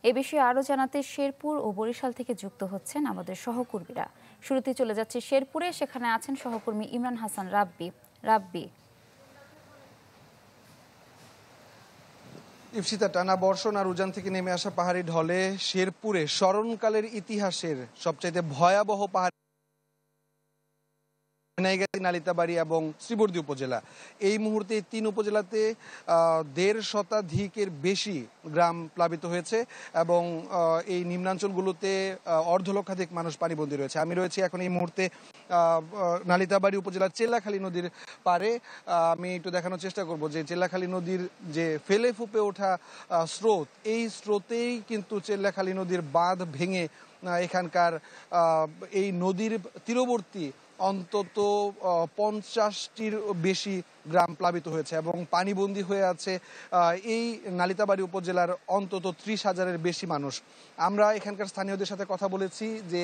এ বিষয়ে আরও জানাতে শেরপুর ও বরিশাল থেকে যুক্ত হচ্ছেন আমাদের সহকর্মীরা। শুরুতে চলে যাচ্ছে শেরপুরে, সেখানে আছেন সহকর্মী ইমরান হাসান রাব্বি। ইপসিতা টানা বর্ষণ আর উজান থেকে নেমে আসা পাহাড়ি ঢলে শেরপুরে স্মরণকালের ইতিহাসের সবচাইতে ভয়াবহ পাহাড়ি নালিতাবাড়ী এবং শ্রীবর্দী উপজেলা। এই মুহূর্তে ৩ উপজেলাতে ১.৫ শতাধিকের বেশি গ্রাম প্লাবিত হয়েছে এবং এই নিম্নাঞ্চলগুলোতে অর্ধলক্ষাধিক মানুষ পানিবন্দী রয়েছে। আমি রয়েছি এখন এই মুহূর্তে নালিতাবাড়ী উপজেলার চেল্লাখালী নদীর পারে। আমি একটু দেখানোর চেষ্টা করব যে চেল্লাখালী নদীর যে ফেলে ফুপে ওঠা স্রোত, এই স্রোতেই কিন্তু চেল্লাখালী নদীর বাঁধ ভেঙে এখানকার এই নদীর তীরবর্তী অন্তত ৫০টির বেশি গ্রাম প্লাবিত হয়েছে এবং পানিবন্দী হয়ে আছে এই নালিতাবাড়ী উপজেলার অন্তত ৩০,০০০-এর বেশি মানুষ। আমরা এখানকার স্থানীয়দের সাথে কথা বলেছি যে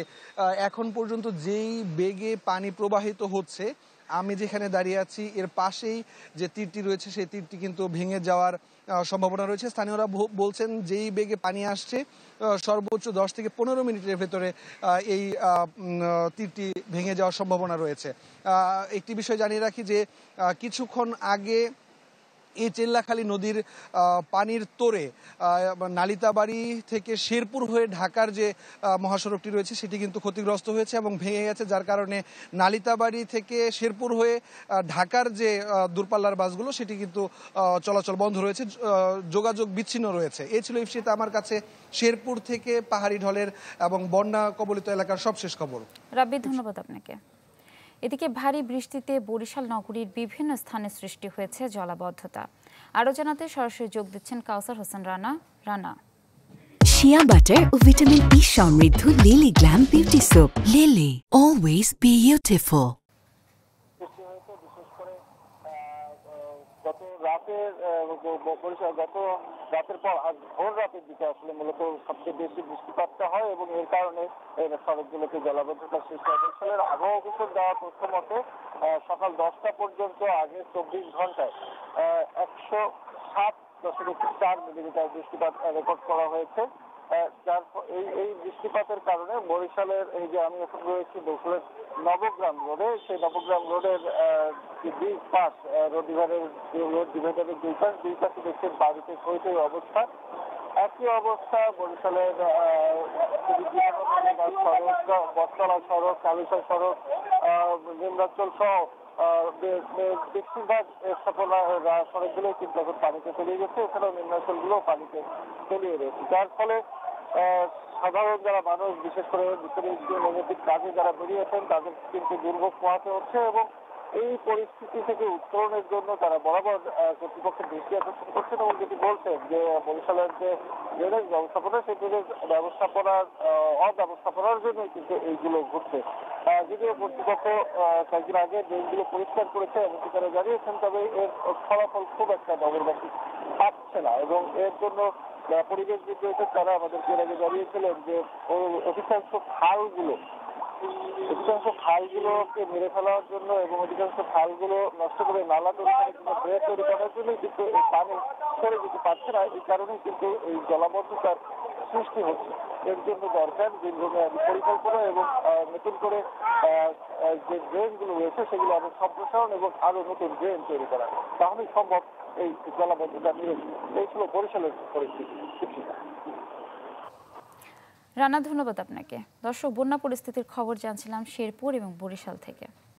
এখন পর্যন্ত যেই বেগে পানি প্রবাহিত হচ্ছে, আমি যেখানে দাঁড়িয়ে আছি এর পাশেই যে তীরটি রয়েছে সেই তীরটি কিন্তু ভেঙে যাওয়ার সম্ভাবনা রয়েছে। স্থানীয়রা বলছেন যেই বেগে পানি আসছে সর্বোচ্চ ১০ থেকে ১৫ মিনিটের ভেতরে এই তীরটি ভেঙে যাওয়ার সম্ভাবনা রয়েছে। একটি বিষয় জানিয়ে রাখি যে কিছুক্ষণ আগে এই চেল্লাখালী নদীর পানির তোরে নালিতাবাড়ী থেকে শেরপুর হয়ে ঢাকার যে মহাসড়কটি রয়েছে সেটি কিন্তু ক্ষতিগ্রস্ত হয়েছে এবং ভেঙে গেছে, যার কারণে নালিতাবাড়ী থেকে শেরপুর হয়ে ঢাকার যে দূরপাল্লার বাসগুলো সেটি কিন্তু চলাচল বন্ধ রয়েছে, যোগাযোগ বিচ্ছিন্ন রয়েছে। এই ছিল ইফসিত আমার কাছে শেরপুর থেকে পাহাড়ি ঢলের এবং বন্যা কবলিত এলাকার সবশেষ খবর। রাব্বি, ধন্যবাদ আপনাকে। এদিকে ভারী বৃষ্টিতে বরিশাল নগরীর বিভিন্ন স্থানে সৃষ্টি হয়েছে জলাবদ্ধতা। আরও জানাতে সরাসরি যোগ দিচ্ছেন কাউসার হোসেন রানা। শিয়া বাটার ও ভিটামিন ই সমৃদ্ধ lily glam beauty soap. Lily, always beautiful. গত রাতের পর আজ ভোর রাতের দিকে আসলে মূলত সবচেয়ে বেশি বৃষ্টিপাতটা হয় এবং এর কারণে সড়কগুলোতে জলাবদ্ধতার সৃষ্টি হয়। বরিশালের আবহাওয়া অফিসের দেওয়া তথ্য মতে সকাল 10টা পর্যন্ত আগে 24 ঘন্টায় 107.4 মিলিমিটার বৃষ্টিপাত রেকর্ড করা হয়েছে। এই বৃষ্টিপাতের কারণে বরিশালের এই যে আমি এখন রয়েছি বরিশালের নবগ্রাম রোডে, সেই নবগ্রাম রোডের দুই পাশ রোড ডিভাইডারের দুই পাশে দেখছেন বাড়িতে হইতেই অবস্থা। একই অবস্থা বরিশালের সড়ক, বটতলা সড়ক, কালুসা সড়ক, নিম্নাঞ্চল সহ বেশিরভাগ সড়কগুলো কিন্তু এখন পানিতে তলিয়ে গেছে। এছাড়াও নিম্নাঞ্চলগুলো পানিতে তলিয়ে রয়েছে, যার ফলে সাধারণ যারা মানুষ, বিশেষ করে নৈমিত্তিক কাজে যারা বেরিয়েছেন তাদের কিন্তু দুর্ভোগ পোহাতে হচ্ছে এবং এই পরিস্থিতি থেকে উত্তরণের জন্য তারা বরাবর কর্তৃপক্ষের দৃষ্টি আকর্ষণ করছেন এবং যেটি বলছেন যে বরিশালের যে ড্রেনেজ ব্যবস্থাপনা, সেই ড্রেনেজ অব্যবস্থাপনার জন্যই কিন্তু এইগুলো ঘটছে। যদিও কর্তৃপক্ষ কয়েকদিন আগে ড্রেনগুলো পরিষ্কার করেছে এবং তারা জানিয়েছেন, তবে এর ফলাফল খুব একটা নগরবাসী পাচ্ছে না এবং এর জন্য পরিবেশবিদ রয়েছে তারা আমাদেরকে এর আগে জানিয়েছিলেন যে অধিকাংশ খালগুলোকে মেরে ফেলার জন্য এবং অধিকাংশ খালগুলো নষ্ট করে নালা তৈরি করার জন্য ব্রেক তৈরি করার জন্য কিন্তু এই পানি সরে যেতে পারছে না। এই কারণে কিন্তু এই জলাবদ্ধতার সৃষ্টি হচ্ছে। এর জন্য দরকার দীর্ঘমেয়াদী পরিকল্পনা এবং নতুন করে যে ড্রেনগুলো রয়েছে সেগুলো আরো সম্প্রসারণ এবং আরো নতুন ড্রেন তৈরি করা, তাহলেই সম্ভব এই জলাবদ্ধতা নিরসন। এই ছিল বরিশালের পরিস্থিতি। রানা, ধন্যবাদ আপনাকে। দর্শক, বন্যা পরিস্থিতির খবর জানছিলাম শেরপুর এবং বরিশাল থেকে।